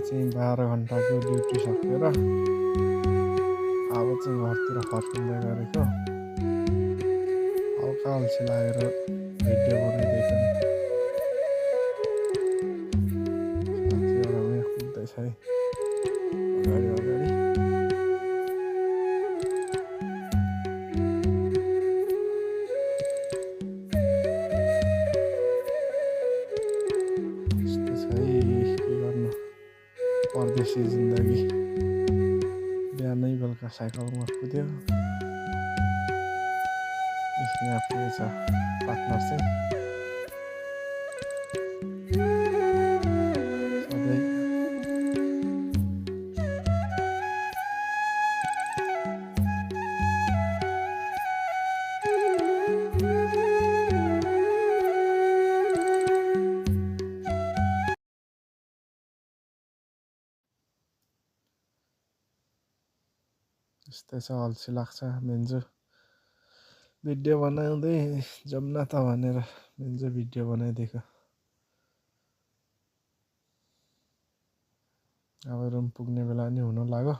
चाहिँ 12 घन्टाको ड्युटी सकेर अब चाहिँ घरतिर फर्किँदै गरेको। हल्का अल्छी लागेर भिडियो बनाइदिएको नि। साथी एउटा उहाँ कुद्दैछ है अगाडि अगाडि। यस्तो छ है, के गर्नु, परदेशी जिन्दगी। बिहानै बेलुका साइकलमा कुद्यो। यहाँ पुगेछ पार्टनर चाहिँ सधैँ। यस्तै छ, अल्छी लाग्छ। मेन्जो भिडियो बनाउँदै जम्न त भनेर मेन्जो भिडियो बनाइदिएको। अब रुम पुग्ने बेला नि हुन लाग्यो।